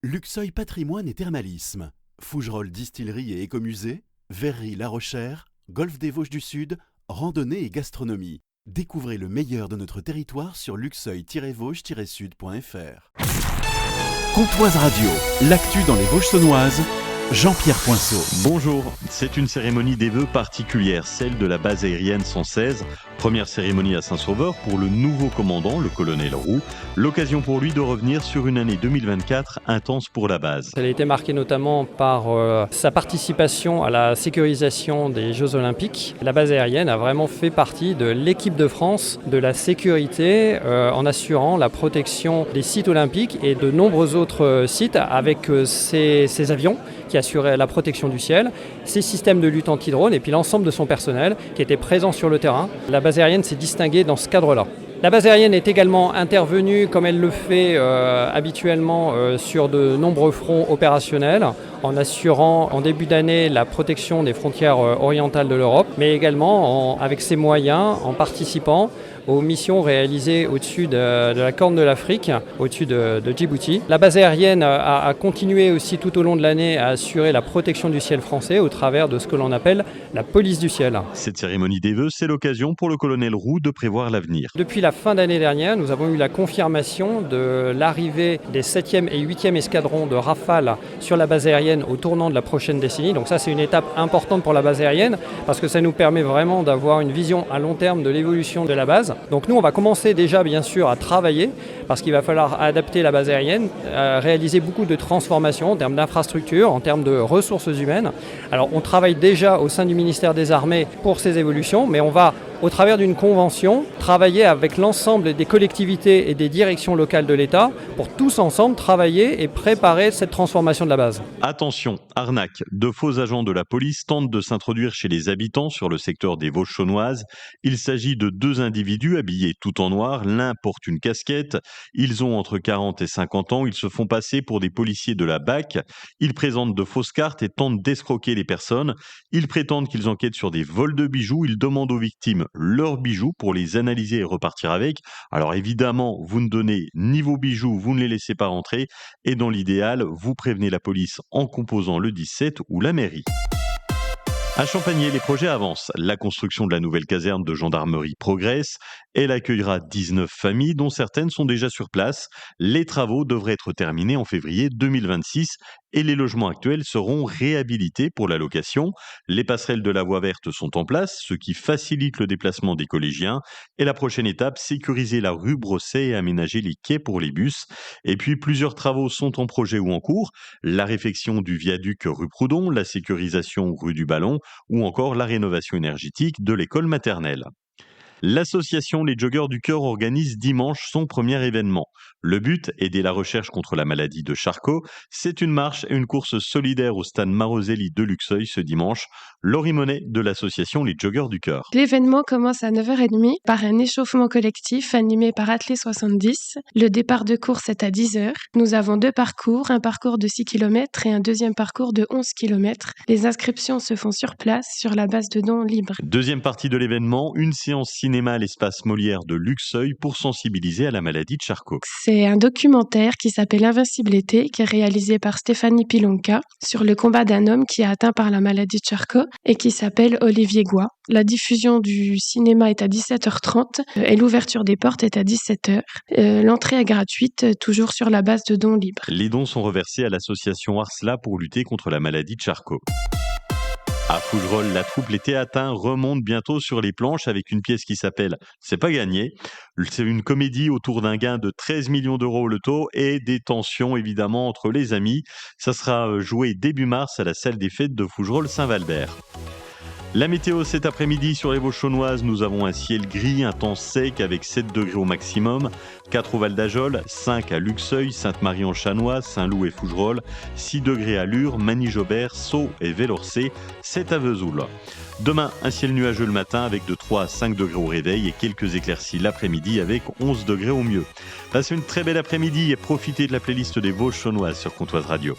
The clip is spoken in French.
Luxeuil Patrimoine et Thermalisme, Fougerolles Distillerie et Écomusée, Verrerie La Rochère, Golfe des Vosges du Sud, randonnée et gastronomie. Découvrez le meilleur de notre territoire sur luxeuil-vosges-sud.fr. Comtoise Radio, l'actu dans les Vosges saunoises, Jean-Pierre Poinceau. Bonjour, c'est une cérémonie des vœux particulière, celle de la base aérienne 116. Première cérémonie à Saint-Sauveur pour le nouveau commandant, le colonel Roux. L'occasion pour lui de revenir sur une année 2024 intense pour la base. Elle a été marquée notamment par sa participation à la sécurisation des Jeux Olympiques. La base aérienne a vraiment fait partie de l'équipe de France de la sécurité en assurant la protection des sites olympiques et de nombreux autres sites avec ses avions qui assuraient la protection du ciel, ses systèmes de lutte anti-drone et puis l'ensemble de son personnel qui était présent sur le terrain. La base aérienne s'est distinguée dans ce cadre-là. La base aérienne est également intervenue, comme elle le fait habituellement, sur de nombreux fronts opérationnels, en assurant en début d'année la protection des frontières orientales de l'Europe, mais également avec ses moyens, en participant aux missions réalisées au-dessus de la Corne de l'Afrique, au-dessus de Djibouti. La base aérienne a continué aussi tout au long de l'année à assurer la protection du ciel français au travers de ce que l'on appelle la police du ciel. Cette cérémonie des vœux, c'est l'occasion pour le colonel Roux de prévoir l'avenir. Depuis la fin d'année dernière, nous avons eu la confirmation de l'arrivée des 7e et 8e escadrons de Rafale sur la base aérienne au tournant de la prochaine décennie. Donc ça, c'est une étape importante pour la base aérienne parce que ça nous permet vraiment d'avoir une vision à long terme de l'évolution de la base. Donc nous, on va commencer déjà bien sûr à travailler parce qu'il va falloir adapter la base aérienne, réaliser beaucoup de transformations en termes d'infrastructures, en termes de ressources humaines. Alors on travaille déjà au sein du ministère des Armées pour ces évolutions, mais on va au travers d'une convention, travailler avec l'ensemble des collectivités et des directions locales de l'État pour tous ensemble travailler et préparer cette transformation de la base. Attention, arnaque, de faux agents de la police tentent de s'introduire chez les habitants sur le secteur des Vosges saunoises. Il s'agit de deux individus habillés tout en noir, l'un porte une casquette, ils ont entre 40 et 50 ans, ils se font passer pour des policiers de la BAC, ils présentent de fausses cartes et tentent d'escroquer les personnes, ils prétendent qu'ils enquêtent sur des vols de bijoux, ils demandent aux victimes leurs bijoux pour les analyser et repartir avec. Alors évidemment, vous ne donnez ni vos bijoux, vous ne les laissez pas rentrer et dans l'idéal, vous prévenez la police en composant le 17 ou la mairie. À Champagné, les projets avancent. La construction de la nouvelle caserne de gendarmerie progresse. Elle accueillera 19 familles, dont certaines sont déjà sur place. Les travaux devraient être terminés en février 2026 et les logements actuels seront réhabilités pour la location. Les passerelles de la voie verte sont en place, ce qui facilite le déplacement des collégiens. Et la prochaine étape, sécuriser la rue Brosset et aménager les quais pour les bus. Et puis, plusieurs travaux sont en projet ou en cours. La réfection du viaduc rue Proudhon, la sécurisation rue du Ballon, ou encore la rénovation énergétique de l'école maternelle. L'association Les Joggeurs du Cœur organise dimanche son premier événement. Le but, aider la recherche contre la maladie de Charcot. C'est une marche et une course solidaire au stade Maroselli de Luxeuil ce dimanche. Laurie Monet de l'association Les Joggeurs du Cœur. L'événement commence à 9h30 par un échauffement collectif animé par Athlé 70. Le départ de course est à 10h. Nous avons deux parcours, un parcours de 6 km et un deuxième parcours de 11 km. Les inscriptions se font sur place sur la base de dons libres. Deuxième partie de l'événement, une séance cinéma à l'espace Molière de Luxeuil pour sensibiliser à la maladie de Charcot. C'est un documentaire qui s'appelle Invincible été, qui est réalisé par Stéphanie Pilonka sur le combat d'un homme qui est atteint par la maladie de Charcot et qui s'appelle Olivier Goy. La diffusion du cinéma est à 17h30 et l'ouverture des portes est à 17h. L'entrée est gratuite, toujours sur la base de dons libres. Les dons sont reversés à l'association Arsla pour lutter contre la maladie de Charcot. À Fougerolles, la troupe Les Théatins remonte bientôt sur les planches avec une pièce qui s'appelle C'est pas gagné. C'est une comédie autour d'un gain de 13 millions d'euros au loto et des tensions évidemment entre les amis. Ça sera joué début mars à la salle des fêtes de Fougerolles-Saint-Valbert. La météo cet après-midi sur les Vosges saunoises, nous avons un ciel gris, un temps sec avec 7 degrés au maximum, 4 au Val d'Ajol, 5 à Luxeuil, Sainte-Marie-en-Chanois, Saint-Loup et Fougerolles, 6 degrés à Lure, Magny-Jobert, Sceaux et Vellorcé, 7 à Vesoul. Demain, un ciel nuageux le matin avec de 3 à 5 degrés au réveil et quelques éclaircies l'après-midi avec 11 degrés au mieux. Passez une très belle après-midi et profitez de la playlist des Vosges saunoises sur Comtoise Radio.